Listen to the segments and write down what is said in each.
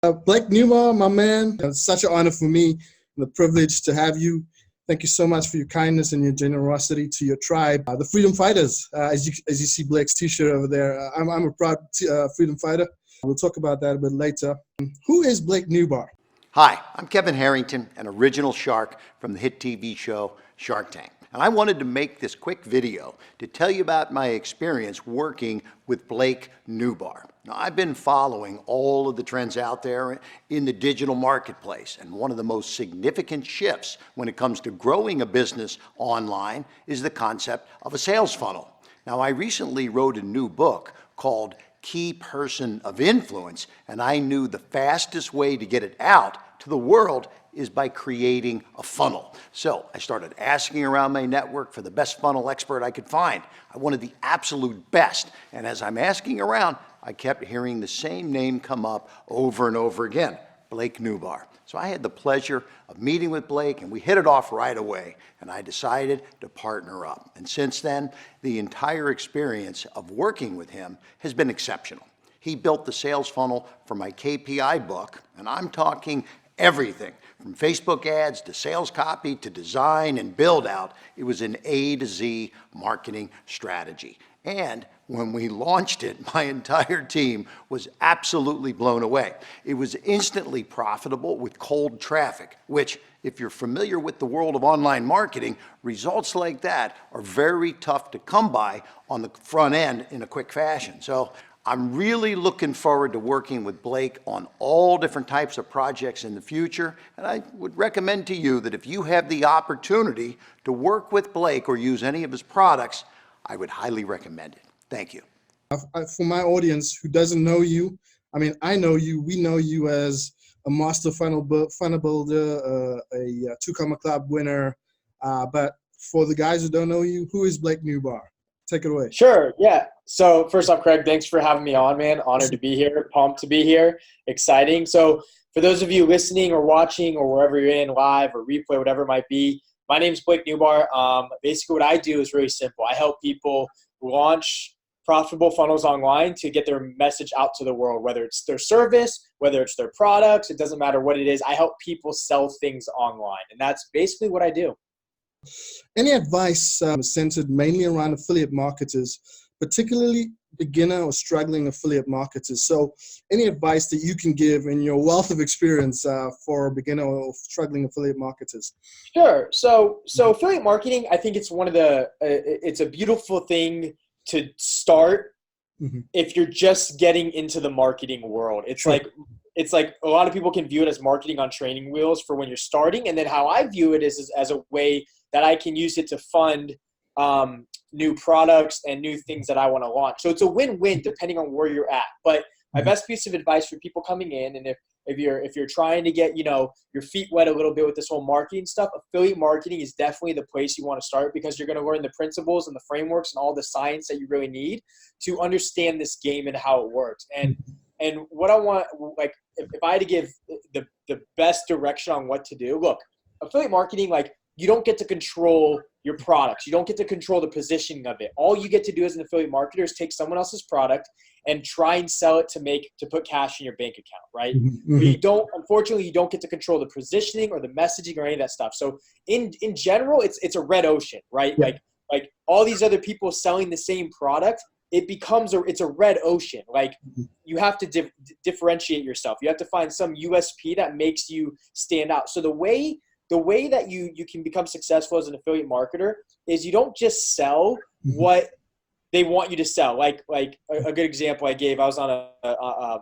Blake Nubar, my man, it's such an honor for me and the privilege to have you. Thank you so much for your kindness and your generosity to your tribe, the Freedom Fighters. As you see Blake's T-shirt over there, I'm a proud freedom fighter. We'll talk about that a bit later. Who is Blake Nubar? Hi, I'm Kevin Harrington, an original shark from the hit TV show Shark Tank. And I wanted to make this quick video to tell you about my experience working with Blake Nubar. Now, I've been following all of the trends out there in the digital marketplace, and one of the most significant shifts when it comes to growing a business online is the concept of a sales funnel. Now, I recently wrote a new book called Key Person of Influence, and I knew the fastest way to get it out to the world is by creating a funnel. So I started asking around my network for the best funnel expert I could find. I wanted the absolute best, and as I'm asking around, I kept hearing the same name come up over and over again, Blake Nubar. So I had the pleasure of meeting with Blake, and we hit it off right away, and I decided to partner up. And since then, the entire experience of working with him has been exceptional. He built the sales funnel for my KPI book, and I'm talking everything from Facebook ads to sales copy to design and build out. It was an A to Z marketing strategy. And when we launched it, my entire team was absolutely blown away. It was instantly profitable with cold traffic, which, if you're familiar with the world of online marketing, results like that are very tough to come by on the front end in a quick fashion. So I'm really looking forward to working with Blake on all different types of projects in the future. And I would recommend to you that if you have the opportunity to work with Blake or use any of his products, I would highly recommend it. Thank you. For my audience who doesn't know you, I mean, I know you, we know you as a master funnel builder, a two-comma club winner. But for the guys who don't know you, who is Blake Nubar? Take it away. Sure, yeah. So first off, Craig, thanks for having me on, man. Honored to be here, pumped to be here, exciting. So for those of you listening or watching or wherever you're in, live or replay, whatever it might be, my name's Blake Nubar. Basically what I do is really simple. I help people launch profitable funnels online to get their message out to the world, whether it's their service, whether it's their products, it doesn't matter what it is. I help people sell things online, and that's basically what I do. Any advice centered mainly around affiliate marketers, particularly beginner or struggling affiliate marketers? So any advice that you can give in your wealth of experience for beginner or struggling affiliate marketers? Sure. So affiliate marketing, I think it's one of the, it's a beautiful thing to start if you're just getting into the marketing world. It's Sure. it's like a lot of people can view it as marketing on training wheels for when you're starting. And then how I view it is as a way that I can use it to fund new products and new things that I want to launch. So it's a win-win depending on where you're at. But my best piece of advice for people coming in, and if you're trying to get, your feet wet a little bit with this whole marketing stuff, affiliate marketing is definitely the place you want to start, because you're going to learn the principles and the frameworks and all the science that you really need to understand this game and how it works. And what I want, like, if I had to give the best direction on what to do, look, affiliate marketing, like, you don't get to control your products. You don't get to control the positioning of it. All you get to do as an affiliate marketer is take someone else's product and try and sell it to put cash in your bank account, right? Unfortunately, you don't get to control the positioning or the messaging or any of that stuff. So in general, it's a red ocean, right? Yeah. Like all these other people selling the same product, it's a red ocean. Like, you have to differentiate yourself. You have to find some USP that makes you stand out. So the way that you can become successful as an affiliate marketer is you don't just sell what they want you to sell. Like a good example I gave, I was on a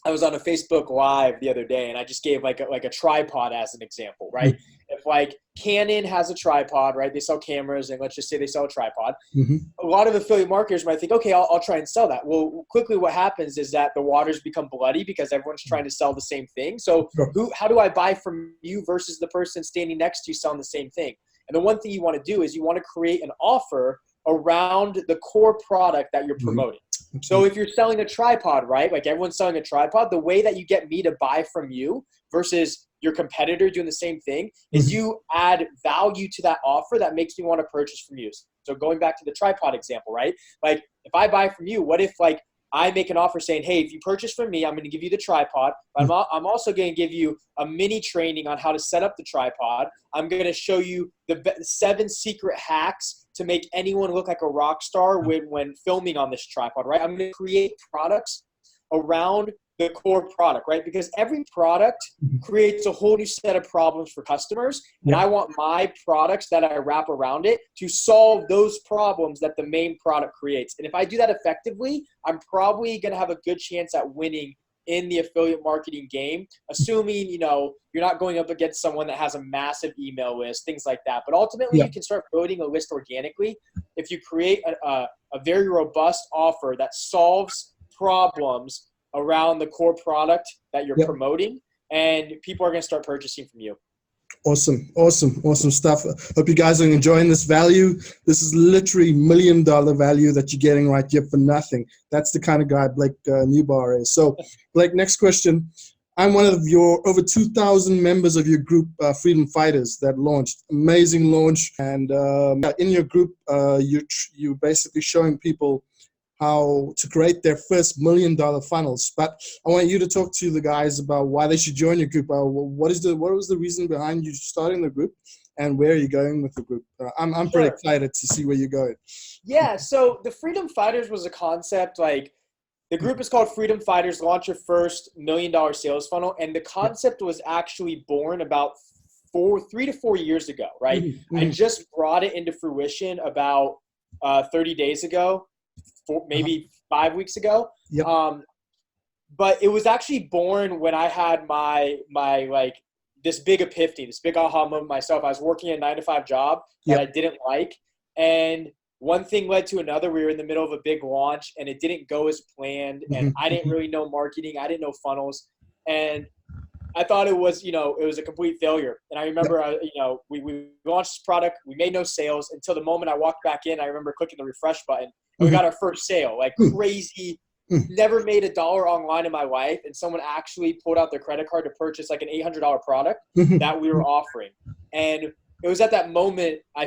Facebook Live the other day, and I just gave like a tripod as an example, right? If like Canon has a tripod, right? They sell cameras, and let's just say they sell a tripod. A lot of affiliate marketers might think, okay, I'll try and sell that. Well, quickly what happens is that the waters become bloody because everyone's trying to sell the same thing. So how do I buy from you versus the person standing next to you selling the same thing? And the one thing you want to do is you want to create an offer around the core product that you're promoting. So if you're selling a tripod, right? Like everyone's selling a tripod, the way that you get me to buy from you versus your competitor doing the same thing is you add value to that offer that makes me want to purchase from you. So going back to the tripod example, right? Like if I buy from you, what if like I make an offer saying, hey, if you purchase from me, I'm going to give you the tripod. But I'm also going to give you a mini training on how to set up the tripod. I'm going to show you the 7 secret hacks to make anyone look like a rock star when filming on this tripod, right? I'm going to create products around the core product, right? Because every product creates a whole new set of problems for customers. And I want my products that I wrap around it to solve those problems that the main product creates. And if I do that effectively, I'm probably going to have a good chance at winning in the affiliate marketing game, assuming, you know, you're not going up against someone that has a massive email list, things like that. But ultimately, you can start building a list organically if you create a very robust offer that solves problems around the core product that you're promoting, and people are going to start purchasing from you. Awesome stuff. Hope you guys are enjoying this value. This is literally $1 million value that you're getting right here for nothing. That's the kind of guy Blake Nubar is. So, Blake, next question. I'm one of your over 2,000 members of your group, Freedom Fighters, that launched. Amazing launch. And in your group, you're basically showing people how to create their first $1 million funnels. But I want you to talk to the guys about why they should join your group. What was the reason behind you starting the group, and where are you going with the group? I'm pretty excited to see where you're going. Yeah, so the Freedom Fighters was a concept, like the group is called Freedom Fighters, Launch Your First $1 Million Sales Funnel. And the concept was actually born about 3 to 4 years ago, right? I just brought it into fruition about 30 days ago. Maybe 5 weeks ago. But it was actually born when I had my like this big epiphany, this big aha moment myself. I was working a 9-to-5 job that I didn't like. And one thing led to another. We were in the middle of a big launch and it didn't go as planned. And I didn't really know marketing. I didn't know funnels. And I thought it was, it was a complete failure. And I remember, we launched this product. We made no sales until the moment I walked back in. I remember clicking the refresh button. And we got our first sale, like crazy. Never made $1 online in my life. And someone actually pulled out their credit card to purchase like an $800 product that we were offering. And it was at that moment I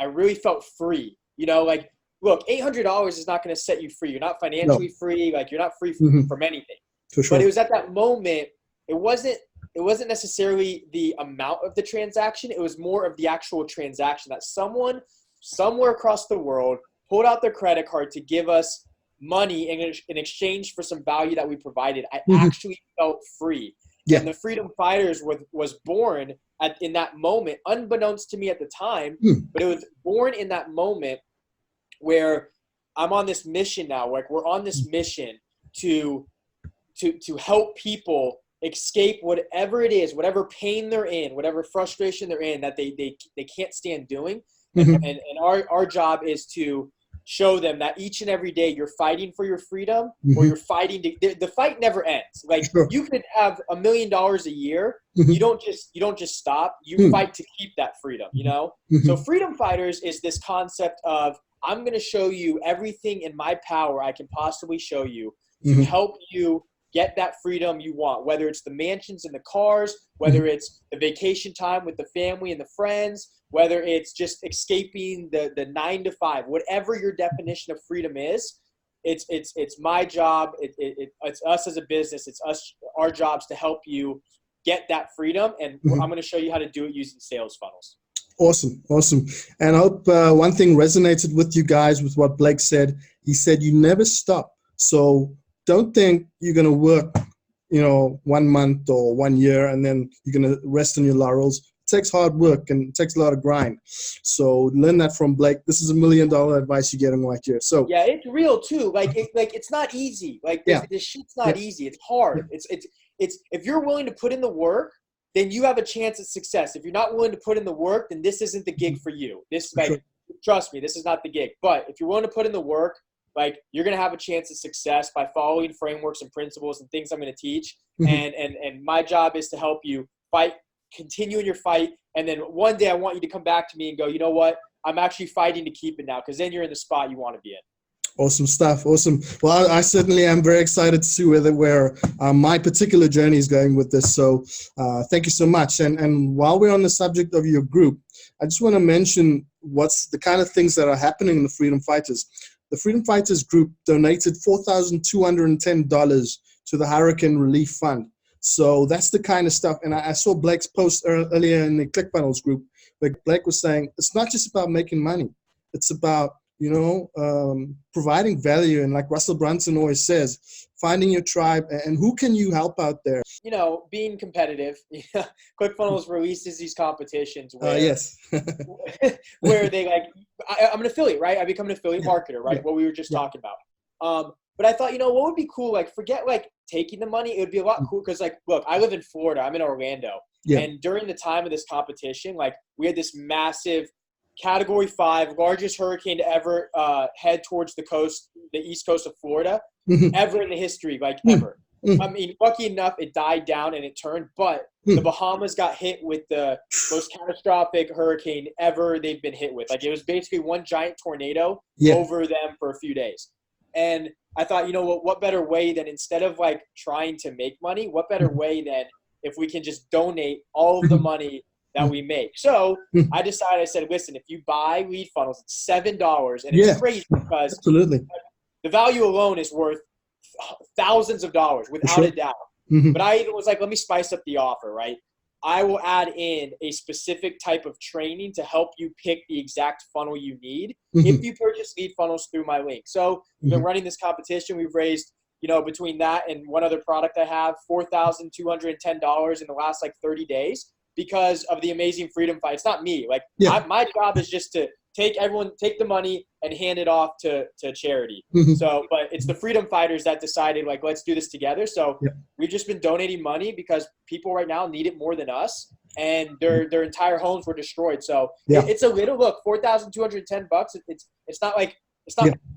really felt free. Like, look, $800 is not going to set you free. You're not financially free. Like, you're not free from anything. For sure. But it was at that moment. It wasn't necessarily the amount of the transaction. It was more of the actual transaction, that someone somewhere across the world pulled out their credit card to give us money in exchange for some value that we provided. I actually felt free. And the Freedom Fighters was born in that moment, unbeknownst to me at the time, but it was born in that moment where I'm on this mission now. Like, we're on this mission to help people escape whatever it is, whatever pain they're in, whatever frustration they're in that they can't stand doing. And our job is to show them that each and every day you're fighting for your freedom, or you're fighting the fight never ends. Like, you could have $1 million a year. You don't just stop. You fight to keep that freedom, So Freedom Fighters is this concept of, I'm going to show you everything in my power I can possibly show you to help you get that freedom you want, whether it's the mansions and the cars, whether it's the vacation time with the family and the friends, whether it's just escaping the 9-to-5, whatever your definition of freedom is. It's my job. It's us as a business. It's our jobs to help you get that freedom. And I'm going to show you how to do it using sales funnels. Awesome. And I hope one thing resonated with you guys with what Blake said. He said, you never stop. So don't think you're going to work, 1 month or 1 year and then you're going to rest on your laurels. It takes hard work and it takes a lot of grind. So learn that from Blake. This is $1 million advice you're getting right here. So yeah, it's real too. Like, it's not easy. Like, this shit's not easy. It's hard. It's if you're willing to put in the work, then you have a chance at success. If you're not willing to put in the work, then this isn't the gig for you. Trust me, this is not the gig. But if you're willing to put in the work, like, you're going to have a chance at success by following frameworks and principles and things I'm going to teach. And my job is to help you continue in your fight. And then one day I want you to come back to me and go, you know what? I'm actually fighting to keep it now, because then you're in the spot you want to be in. Awesome stuff. Awesome. Well, I certainly am very excited to see where my particular journey is going with this. So thank you so much. And while we're on the subject of your group, I just want to mention what's the kind of things that are happening in the Freedom Fighters. the Freedom Fighters group donated $4,210 to the Hurricane Relief Fund. So that's the kind of stuff. And I saw Blake's post earlier in the ClickFunnels group, where Blake was saying, it's not just about making money. It's about, providing value. And like Russell Brunson always says, finding your tribe and who can you help out there. Being competitive. ClickFunnels releases these competitions where, yes. where they I'm an affiliate, right? I become an affiliate marketer, right? What we were just talking about. But I thought, what would be cool? Forget taking the money. It would be a lot cool because look, I live in Florida. I'm in Orlando. Yeah. And during the time of this competition, we had this massive Category 5, largest hurricane to ever head towards the east coast of Florida, ever in the history, ever. I mean, lucky enough, it died down and it turned, but the Bahamas got hit with the most catastrophic hurricane ever they've been hit with. It was basically one giant tornado over them for a few days. And I thought, what better way than instead of trying to make money, what better way than if we can just donate all of the money that we make. So I said, listen, if you buy lead funnels, it's $7. And it's crazy because absolutely. The value alone is worth thousands of dollars without a doubt. But I was let me spice up the offer, right? I will add in a specific type of training to help you pick the exact funnel you need if you purchase lead funnels through my link. So we've been running this competition. We've raised, between that and one other product I have, $4,210 in the last 30 days because of the amazing Freedom Fight. It's not me. My job is just to take the money and hand it off to charity. So, but it's the Freedom Fighters that decided let's do this together. So we've just been donating money because people right now need it more than us, and their entire homes were destroyed. So it's a little $4,210. It's not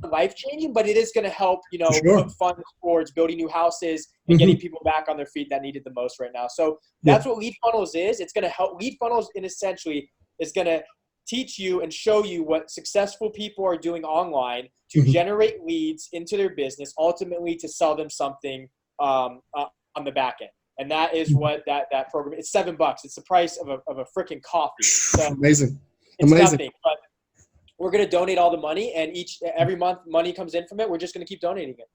life changing, but it is going to help, put funds towards building new houses and getting people back on their feet that need it the most right now. So that's what Lead Funnels is. It's going to help. Lead Funnels essentially is going to teach you and show you what successful people are doing online to generate leads into their business, ultimately to sell them something on the back end. And that is what that program, it's $7. It's the price of a freaking coffee. So amazing. It's nothing, but we're going to donate all the money, and every month money comes in from it. We're just going to keep donating it.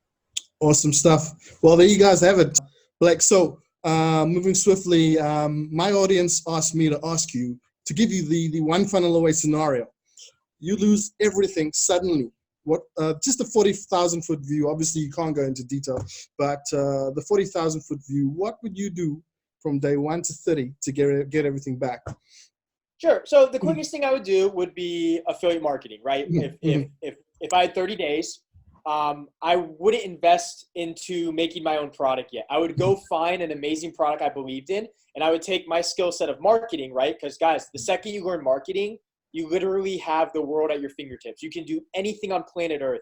Awesome stuff. Well, there you guys have it. Blake, so moving swiftly, my audience asked me to ask you to give you the one funnel away scenario. You lose everything suddenly. What? Just a 40,000 foot view. Obviously, you can't go into detail, but the 40,000 foot view. What would you do from day 1 to 30 to get everything back? Sure. So the quickest thing I would do would be affiliate marketing, right? If I had 30 days, I wouldn't invest into making my own product yet. I would go find an amazing product I believed in, and I would take my skill set of marketing, right? Because guys, the second you learn marketing, you literally have the world at your fingertips. You can do anything on planet Earth.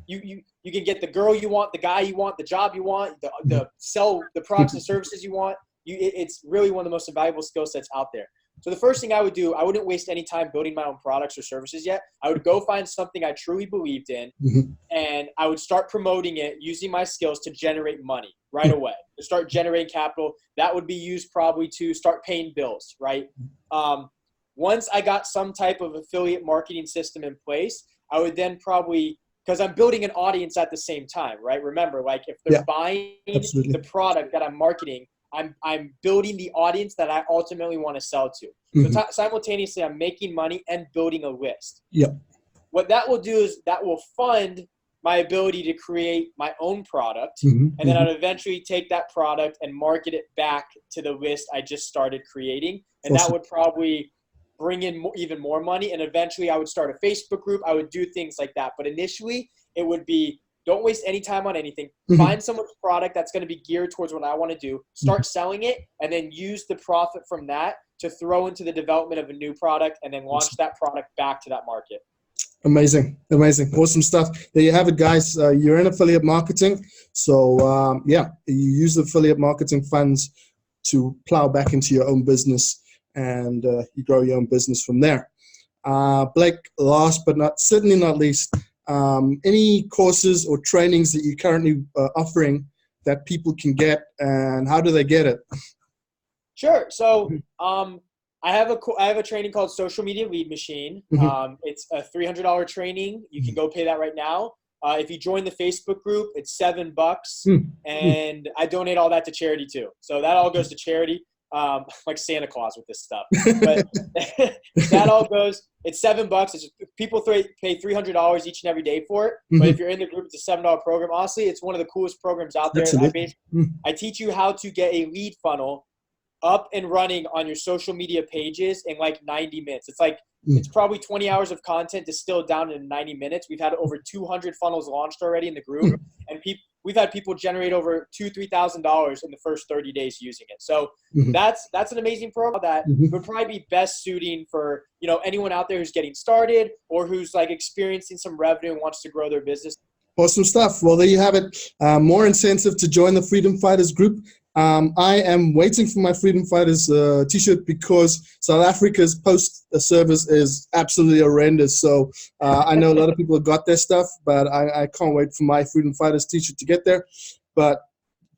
You can get the girl you want, the guy you want, the job you want, the sell the products and services you want. It's really one of the most valuable skill sets out there. So the first thing I would do, I wouldn't waste any time building my own products or services yet. I would go find something I truly believed in, and I would start promoting it using my skills to generate money right away, to start generating capital. That would be used probably to start paying bills, right? Once I got some type of affiliate marketing system in place, I would then probably, because I'm building an audience at the same time, right? Remember, if they're buying the product that I'm marketing, I'm building the audience that I ultimately want to sell to. So simultaneously, I'm making money and building a list. What that will do is that will fund my ability to create my own product, and then I'd eventually take that product and market it back to the list I just started creating, and that would probably bring in even more money, and eventually I would start a Facebook group. I would do things like that, but initially it would be, don't waste any time on anything. Find someone's product that's going to be geared towards what I want to do. Start selling it, and then use the profit from that to throw into the development of a new product, and then launch that product back to that market. Amazing. Awesome stuff. There you have it, guys. You're in affiliate marketing. So, you use affiliate marketing funds to plow back into your own business, and you grow your own business from there. Blake, last but certainly not least, any courses or trainings that you're currently offering that people can get, and how do they get it? Sure. So I have a training called Social Media Lead Machine. It's a $300 training. You can go pay that right now. If you join the Facebook group, it's $7, and I donate all that to charity too. So that all goes to charity, like Santa Claus with this stuff. But that all goes. It's $7. It's people pay $300 each and every day for it. But if you're in the group, it's a $7 program. Honestly, it's one of the coolest programs out there. I teach you how to get a lead funnel up and running on your social media pages in like 90 minutes. It's like, it's probably 20 hours of content distilled down in 90 minutes. We've had over 200 funnels launched already in the group, and we've had people generate over $2,000-$3,000 in the first 30 days using it. So that's an amazing program that would probably be best suiting for, you know, anyone out there who's getting started or who's like experiencing some revenue and wants to grow their business. Awesome stuff. Well, there you have it. More incentive to join the Freedom Fighters group. I am waiting for my Freedom Fighters t-shirt because South Africa's post service is absolutely horrendous. So I know a lot of people have got their stuff, but I can't wait for my Freedom Fighters t-shirt to get there. But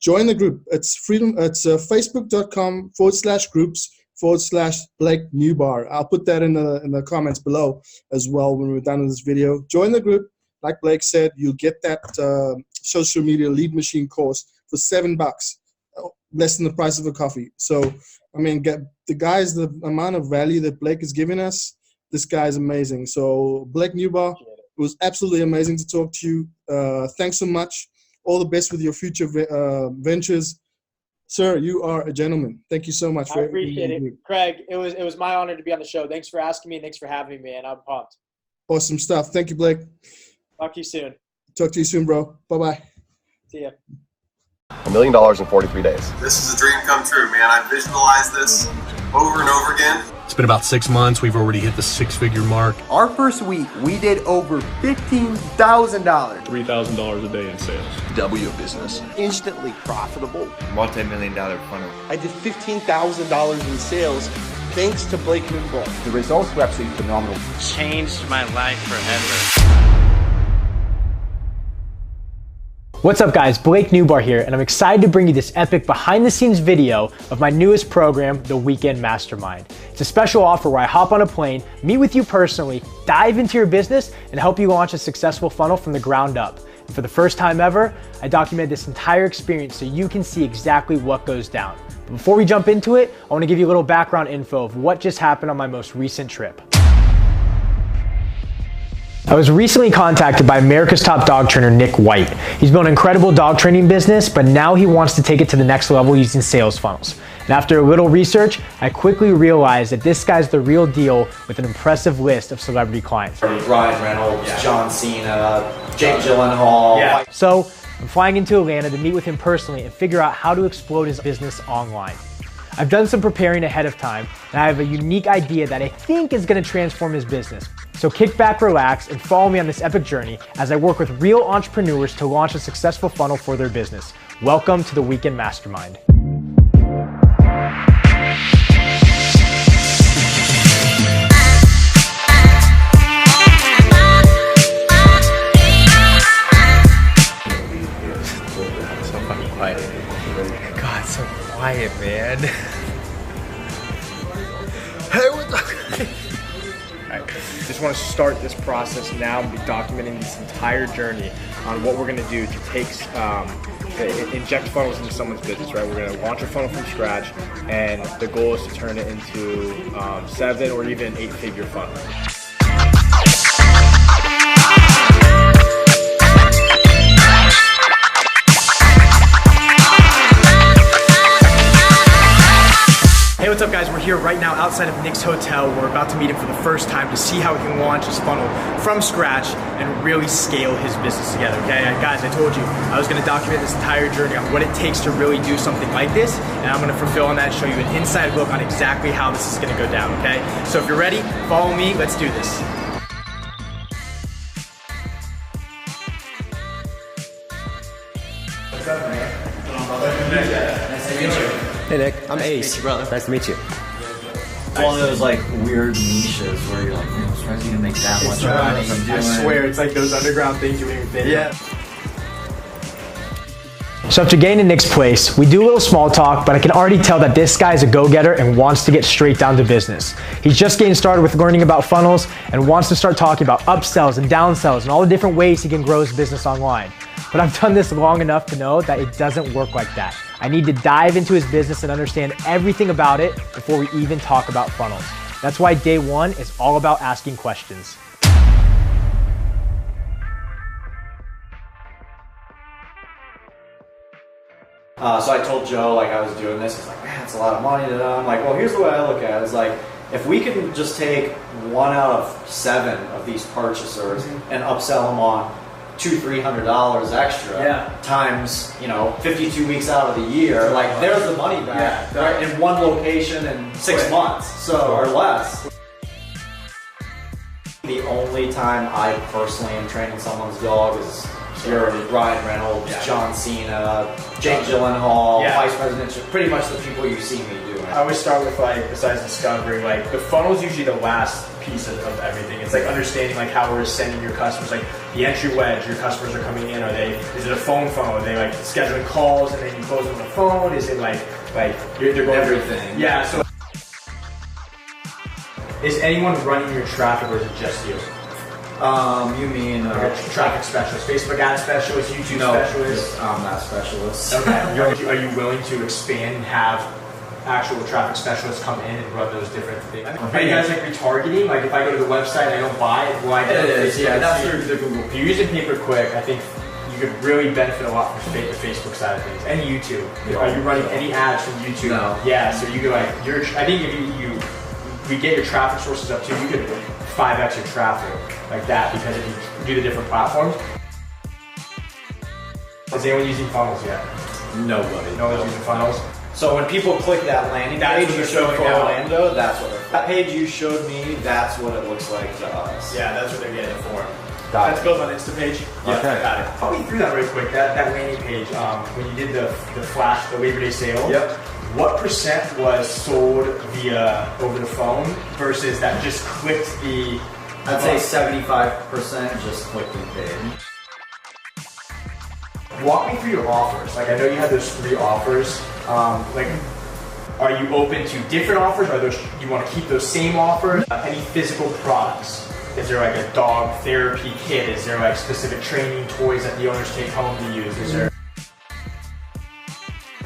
join the group. It's facebook.com/groups/Blake Nubar. I'll put that in the comments below as well when we're done with this video. Join the group. Like Blake said, you'll get that social media lead machine course for $7. Less than the price of a coffee. So, I mean, the amount of value that Blake is giving us, this guy is amazing. So, Blake Nubar, it was absolutely amazing to talk to you. Thanks so much. All the best with your future ventures. Sir, you are a gentleman. Thank you so much. I appreciate it. Craig, it was my honor to be on the show. Thanks for asking me, and thanks for having me, and I'm pumped. Awesome stuff. Thank you, Blake. Talk to you soon. Talk to you soon, bro. Bye-bye. See ya. $1 million in 43 days. This is a dream come true, man. I visualized this over and over again. It's been about 6 months. We've already hit the six-figure mark. Our first week, we did over $15,000. $3,000 a day in sales. W business. Instantly profitable. Multi-million-dollar funnel. I did $15,000 in sales thanks to Blake Nubar. The results were absolutely phenomenal. Changed my life forever. What's up guys, Blake Nubar here, and I'm excited to bring you this epic behind the scenes video of my newest program, the Weekend Mastermind. It's a special offer where I hop on a plane, meet with you personally, dive into your business, and help you launch a successful funnel from the ground up. And for the first time ever, I documented this entire experience so you can see exactly what goes down. But before we jump into it, I want to give you a little background info of what just happened on my most recent trip. I was recently contacted by America's top dog trainer, Nick White. He's built an incredible dog training business, but now he wants to take it to the next level using sales funnels. And after a little research, I quickly realized that this guy's the real deal with an impressive list of celebrity clients. Ryan Reynolds, John Cena, Jake Gyllenhaal. So I'm flying into Atlanta to meet with him personally and figure out how to explode his business online. I've done some preparing ahead of time, and I have a unique idea that I think is going to transform his business. So kick back, relax, and follow me on this epic journey as I work with real entrepreneurs to launch a successful funnel for their business. Welcome to the Weekend Mastermind. So fucking quiet. God, so quiet, man. Hey, what's up? Just want to start this process now and be documenting this entire journey on what we're going to do to take, inject funnels into someone's business, right? We're going to launch a funnel from scratch, and the goal is to turn it into 7 or even 8-figure funnel. Hey, what's up guys? We're here right now outside of Nick's hotel. We're about to meet him for the first time to see how he can launch his funnel from scratch and really scale his business together, okay? Guys, I told you I was gonna document this entire journey on what it takes to really do something like this, and I'm gonna fulfill on that and show you an inside look on exactly how this is gonna go down, okay? So if you're ready, follow me, let's do this. What's up, man? Nice to meet you. Hey Nick, I'm Ace. Nice to meet you. It's one of those like weird niches where you're like, man, I'm surprised you didn't make that much money. I swear, it's like those underground things you wouldn't even think of. So after getting to Nick's place, we do a little small talk, but I can already tell that this guy is a go-getter and wants to get straight down to business. He's just getting started with learning about funnels and wants to start talking about upsells and downsells and all the different ways he can grow his business online. But I've done this long enough to know that it doesn't work like that. I need to dive into his business and understand everything about it before we even talk about funnels. That's why day one is all about asking questions. So I told Joe, like, I was doing this. He's like, man, it's a lot of money. And I'm like, well, here's the way I look at it. It's like, if we can just take 1 out of 7 of these purchasers and upsell them on $200-300 extra times, 52 weeks out of the year, like, there's the money back right? In one location in 6 months, or less. The only time I personally am training someone's dog is here with Ryan Reynolds, John Cena, Jake Gyllenhaal, Vice President, pretty much the people you see me doing. I always start with, like, besides discovery, like, the funnel is usually the last piece of everything. It's like understanding, like, how we're sending your customers, like the entry wedge. Your customers are coming in. Is it a phone funnel? Are they like scheduling calls and then you close on the phone? Is it like they're going everything? Yeah. So is anyone running your traffic or is it just you? You mean like a traffic specialist, Facebook ad specialist, YouTube specialist? I'm not specialist. Okay. Are you willing to expand and have actual traffic specialists come in and run those different things? Are you guys like retargeting? Like if I go to the website and I don't buy it, will I get it? Is, that's the Google. If you're using pay-per-click, I think you could really benefit a lot from the Facebook side of things and YouTube. Are you running any ads from YouTube? No. Yeah. So you could I think if we get your traffic sources up too, you could 5x your traffic like that because if you do the different platforms. Is anyone using funnels yet? Nobody. No one's using funnels. So when people click that landing page you showed for Orlando, that's what that page you showed me, that's what it looks like to us. Yeah, that's what they're getting it for. That's built on Instapage. Yeah, okay. Got it. I'll be through that real quick. That landing page, when you did the flash, the Labor Day sale. Yep. What % was sold via over the phone versus that just clicked the? I'd say 75% just clicked and paid. Walk me through your offers. Like I know you had those 3 offers. Like, are you open to different offers? Do you want to keep those same offers? Any physical products? Is there like a dog therapy kit? Is there like specific training toys that the owners take home to use? Is there?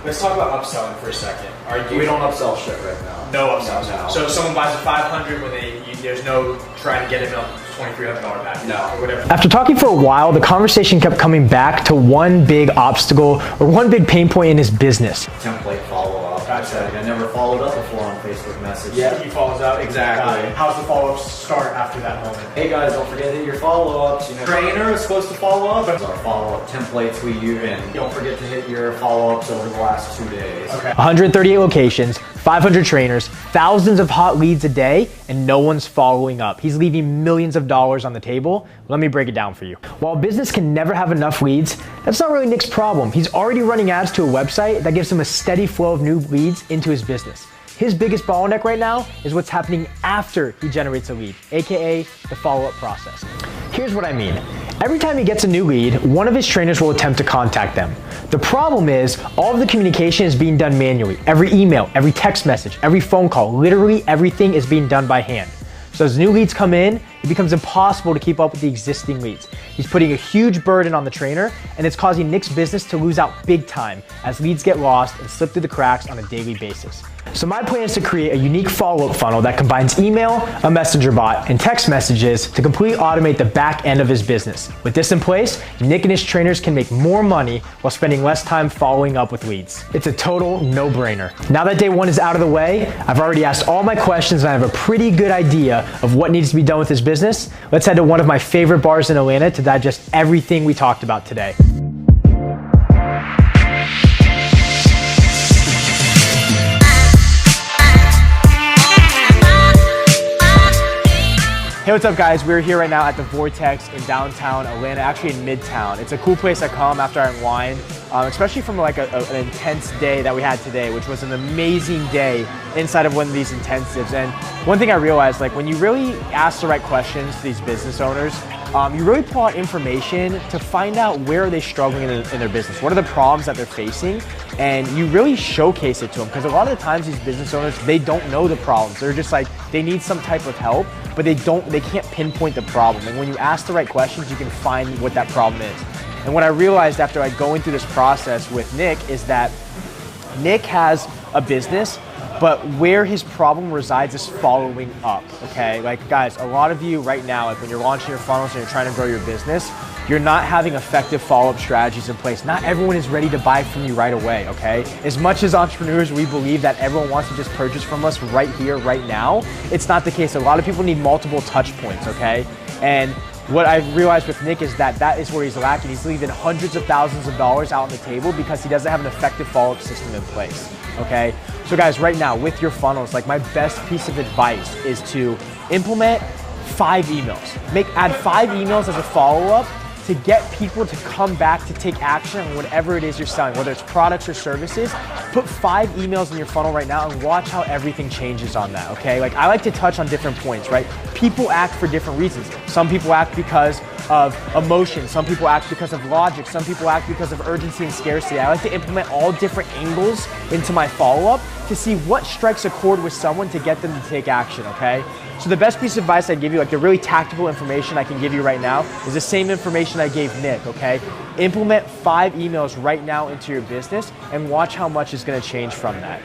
Let's talk about upselling for a second. We don't upsell shit right now. No upsells. No. So if someone buys a 500 when there's no trying to get them a $2,300 package. No. Or whatever. After talking for a while, the conversation kept coming back to one big obstacle or one big pain point in his business. Template follow-up. I never followed up before on Facebook Message. Yeah, he follows up. Exactly. How's the follow-ups start after that moment? Hey guys, don't forget to hit your follow-ups. Trainer is supposed to follow up. Those are follow-up templates we use, and don't forget to hit your follow-ups over the last 2 days. Okay. 138 locations, 500 trainers, thousands of hot leads a day, and no one's following up. He's leaving millions of dollars on the table. Let me break it down for you. While a business can never have enough leads, that's not really Nick's problem. He's already running ads to a website that gives him a steady flow of new leads into his business. His biggest bottleneck right now is what's happening after he generates a lead, AKA the follow-up process. Here's what I mean. Every time he gets a new lead, one of his trainers will attempt to contact them. The problem is all of the communication is being done manually. Every email, every text message, every phone call, literally everything is being done by hand. So as new leads come in, it becomes impossible to keep up with the existing leads. He's putting a huge burden on the trainer, and it's causing Nick's business to lose out big time as leads get lost and slip through the cracks on a daily basis. So my plan is to create a unique follow-up funnel that combines email, a messenger bot, and text messages to completely automate the back end of his business. With this in place, Nick and his trainers can make more money while spending less time following up with leads. It's a total no-brainer. Now that day one is out of the way, I've already asked all my questions and I have a pretty good idea of what needs to be done with his business. Let's head to one of my favorite bars in Atlanta to digest everything we talked about today. Hey, what's up guys? We're here right now at the Vortex in downtown Atlanta, actually in Midtown. It's a cool place I come after I unwind, especially from like an intense day that we had today, which was an amazing day inside of one of these intensives. And one thing I realized, like when you really ask the right questions to these business owners, you really pull out information to find out where are they struggling in their business, what are the problems that they're facing, and you really showcase it to them, because a lot of the times these business owners, they don't know the problems. They're just like, they need some type of help, but they can't pinpoint the problem. And when you ask the right questions, you can find what that problem is. And what I realized after like going through this process with Nick is that Nick has a business, but where his problem resides is following up, okay? Like guys, a lot of you right now, like when you're launching your funnels and you're trying to grow your business, you're not having effective follow-up strategies in place. Not everyone is ready to buy from you right away, okay? As much as entrepreneurs, we believe that everyone wants to just purchase from us right here, right now, it's not the case. A lot of people need multiple touch points, okay? And what I realized with Nick is that that is where he's lacking. He's leaving hundreds of thousands of dollars out on the table because he doesn't have an effective follow-up system in place, okay? So guys, right now with your funnels, like my best piece of advice is to implement 5 emails. Add 5 emails as a follow-up to get people to come back to take action on whatever it is you're selling, whether it's products or services. Put 5 emails in your funnel right now and watch how everything changes on that, okay? Like I like to touch on different points, right? People act for different reasons. Some people act because of emotion, some people act because of logic, some people act because of urgency and scarcity. I like to implement all different angles into my follow-up to see what strikes a chord with someone to get them to take action, okay? So the best piece of advice I give you, like the really tactical information I can give you right now, is the same information I gave Nick, okay? Implement 5 emails right now into your business and watch how much is gonna change from that.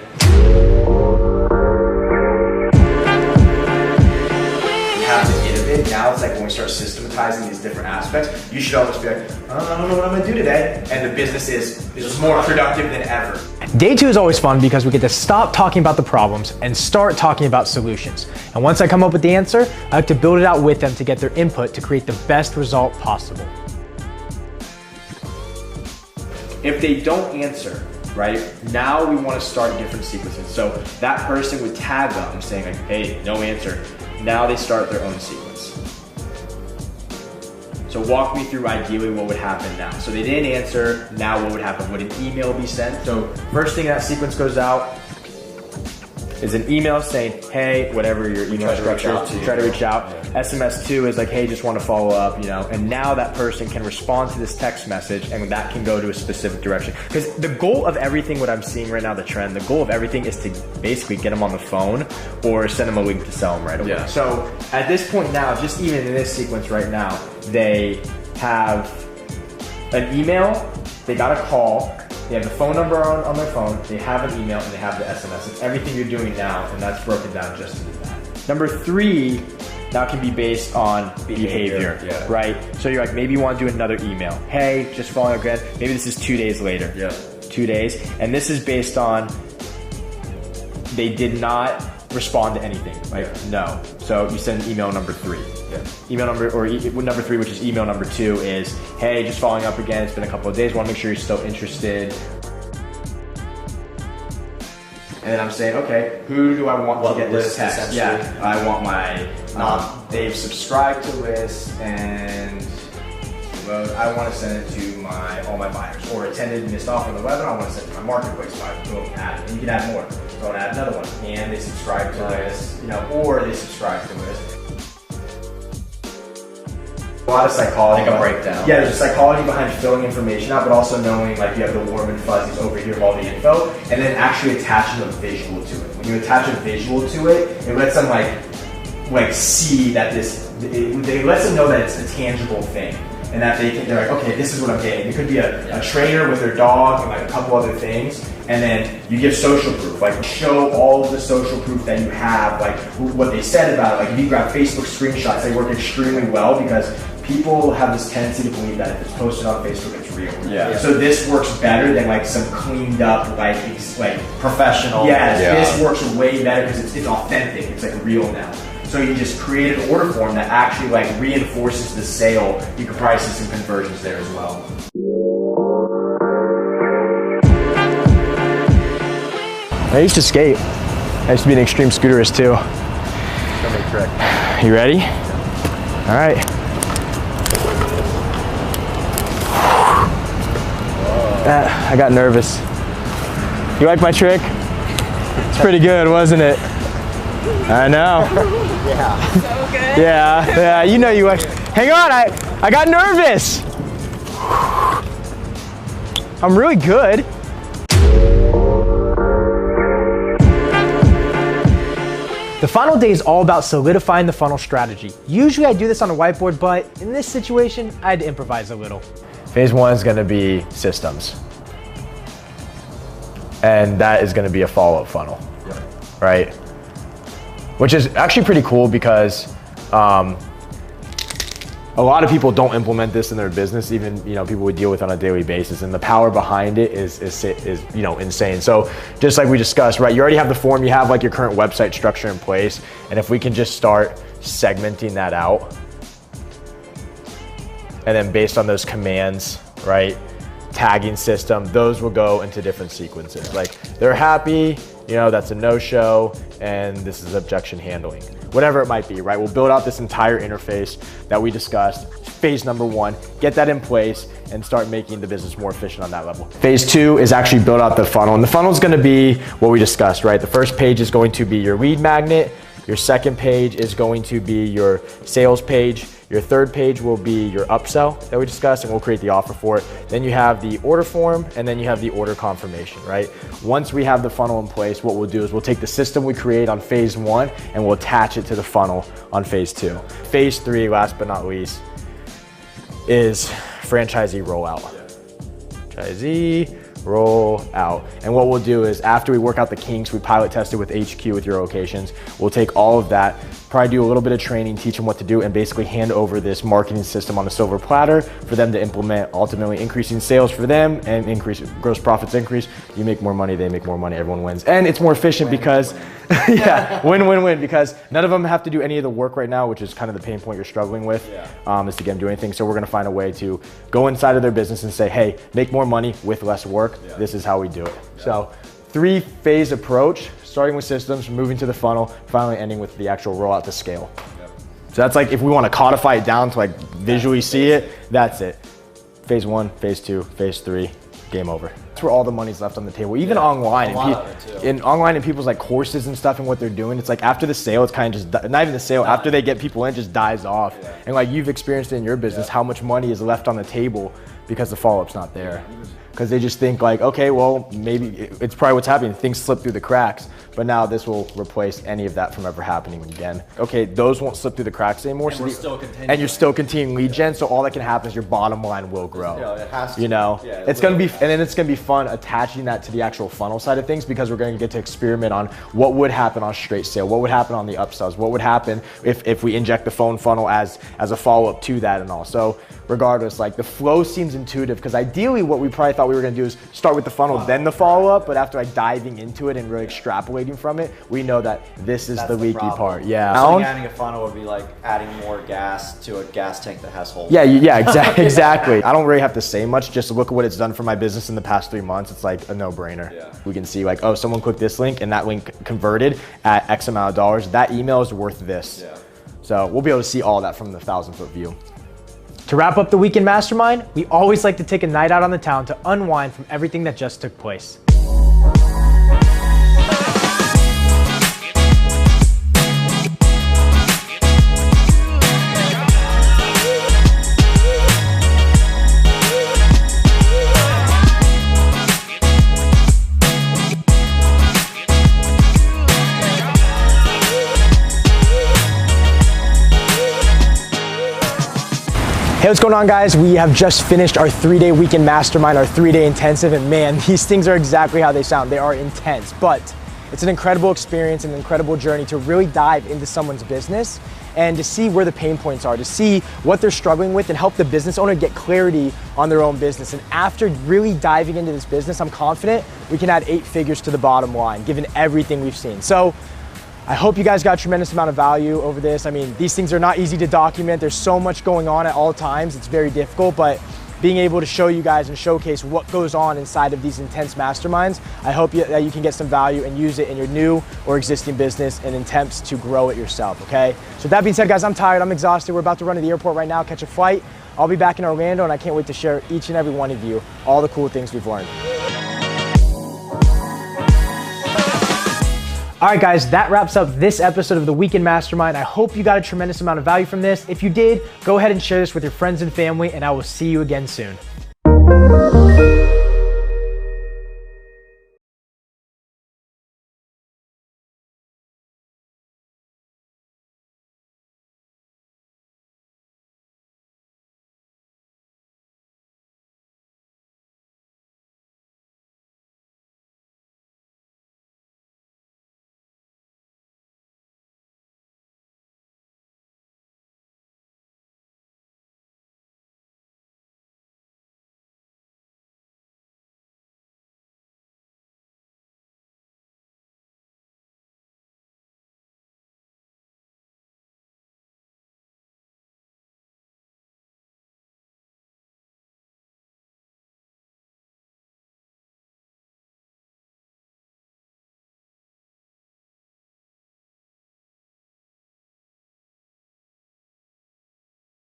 You have to innovate. Now it's like when we start systematizing these different aspects, you should almost be like, I don't know what I'm gonna do today. And the business is just more productive than ever. Day 2 is always fun because we get to stop talking about the problems and start talking about solutions. And once I come up with the answer, I like to build it out with them to get their input to create the best result possible. If they don't answer, right, now we want to start different sequences. So that person would tag them saying like, hey, no answer. Now they start their own sequence. So walk me through ideally what would happen now. So they didn't answer, now what would happen? Would an email be sent? So first thing that sequence goes out is an email saying, hey, whatever your email structure is, try to reach out. SMS 2 is like, hey, just want to follow up, you know, and now that person can respond to this text message and that can go to a specific direction. Because the goal of everything, what I'm seeing right now, the trend, the goal of everything is to basically get them on the phone or send them a link to sell them right away. Yeah. So at this point now, just even in this sequence right now, they have an email, they got a call, they have the phone number on their phone, they have an email, and they have the SMS. It's everything you're doing now, and that's broken down just into that. Number 3 now can be based on behavior, right? So you're like, maybe you want to do another email. Hey, just following up again. Maybe this is 2 days later. 2 days. And this is based on they did not respond to anything, like no. So you send email number 3. Email number, or number 3, which is email number 2 is, hey, just following up again, it's been a couple of days, want to make sure you're still interested. And then I'm saying, okay, who do I want to get this text? Yeah, I want my, they've subscribed to this and I want to send it to all my buyers, or attended missed off on the webinar, I want to send it to my marketplace buyers. Boom, add it. And you can add more. So I'll add another one. And they subscribe to this, you know, or they subscribe to this. A lot of psychology. Like a breakdown. Yeah, there's a psychology behind filling information out, but also knowing like you have the warm and fuzzies over here of all the info, and then actually attaching a visual to it. When you attach a visual to it, it lets them like see that it lets them know that it's a tangible thing. And that they're like, okay, this is what I'm getting. It could be a trainer with their dog and like a couple other things. And then you give social proof, like show all of the social proof that you have, like what they said about it. Like if you grab Facebook screenshots, they work extremely well because people have this tendency to believe that if it's posted on Facebook, it's real. So this works better than like some cleaned up, like professional. This works way better because it's authentic. It's like real now. So you just create an order form that actually like reinforces the sale. You can probably see some conversions there as well. I used to skate. I used to be an extreme scooterist too. Show me a trick. You ready? All right. I got nervous. You like my trick? It's pretty good, wasn't it? I know. So good. Yeah, you know you like. Hang on, I got nervous. I'm really good. The final day is all about solidifying the funnel strategy. Usually I do this on a whiteboard, but in this situation, I had to improvise a little. Phase one is gonna be systems. And that is gonna be a follow-up funnel, right? Which is actually pretty cool because a lot of people don't implement this in their business, even people we deal with on a daily basis, and the power behind it is insane. So just like we discussed, right, you already have the form, you have like your current website structure in place, and if we can just start segmenting that out, and then based on those commands, right, tagging system, those will go into different sequences. Like they're happy, that's a no-show, and this is objection handling. Whatever it might be, right? We'll build out this entire interface that we discussed. Phase number one, get that in place and start making the business more efficient on that level. Phase two is actually build out the funnel, and the funnel is gonna be what we discussed, right? The first page is going to be your lead magnet. Your second page is going to be your sales page. Your third page will be your upsell that we discussed, and we'll create the offer for it. Then you have the order form, and then you have the order confirmation, right? Once we have the funnel in place, what we'll do is we'll take the system we create on phase one and we'll attach it to the funnel on phase two. Phase three, last but not least, is franchisee rollout. Franchisee roll out. And what we'll do is after we work out the kinks, we pilot test it with HQ with your locations, we'll take all of that, probably do a little bit of training, teach them what to do, and basically hand over this marketing system on a silver platter for them to implement, ultimately increasing sales for them and increase gross profits increase. You make more money, they make more money, everyone wins. And it's more efficient because, yeah, win-win-win, because none of them have to do any of the work right now, which is kind of the pain point you're struggling with, is to get them to do anything. So we're gonna find a way to go inside of their business and say, hey, make more money with less work. This is how we do it. So 3-phase approach, starting with systems, moving to the funnel, finally ending with the actual rollout to scale. So that's like, if we want to codify it down to like visually see it, that's it. Phase one, phase two, phase three, game over. That's where all the money's left on the table, even online. Online and people's like courses and stuff and what they're doing, it's like after the sale, it's kind of just, not even the sale, after they get people in, it just dies off. And like you've experienced it in your business, how much money is left on the table because the follow-up's not there. Because they just think like, okay, well, maybe it's probably what's happening. Things slip through the cracks, but now this will replace any of that from ever happening again. Okay, those won't slip through the cracks anymore. And, you're still continuing lead gen, so all that can happen is your bottom line will grow. Yeah, it has to. It's gonna be, and then it's gonna be fun attaching that to the actual funnel side of things, because we're gonna get to experiment on what would happen on straight sale, what would happen on the upsells, what would happen if we inject the phone funnel as a follow-up to that and all. So regardless, like the flow seems intuitive, because ideally what we probably thought we were gonna do is start with the funnel, then the follow-up, but after like diving into it and really extrapolating from it, we know that this is the leaky part. Yeah. So adding a funnel would be like adding more gas to a gas tank that has holes. Yeah, exactly. I don't really have to say much, just look at what it's done for my business in the past 3 months. It's like a no-brainer. Yeah. We can see like, oh, someone clicked this link and that link converted at X amount of dollars. That email is worth this. Yeah. So we'll be able to see all that from the 1,000-foot view. To wrap up the weekend mastermind, we always like to take a night out on the town to unwind from everything that just took place. Hey, what's going on, guys? We have just finished our 3-day weekend mastermind, our 3-day intensive, and man, these things are exactly how they sound. They are intense, but it's an incredible experience, an incredible journey to really dive into someone's business and to see where the pain points are, to see what they're struggling with and help the business owner get clarity on their own business. And after really diving into this business, I'm confident we can add 8 figures to the bottom line, given everything we've seen. So I hope you guys got a tremendous amount of value over this. I mean, these things are not easy to document. There's so much going on at all times. It's very difficult, but being able to show you guys and showcase what goes on inside of these intense masterminds, I hope that you can get some value and use it in your new or existing business and attempts to grow it yourself, okay? So with that being said, guys, I'm tired, I'm exhausted. We're about to run to the airport right now, catch a flight. I'll be back in Orlando, and I can't wait to share each and every one of you all the cool things we've learned. All right, guys, that wraps up this episode of the Weekend Mastermind. I hope you got a tremendous amount of value from this. If you did, go ahead and share this with your friends and family, and I will see you again soon.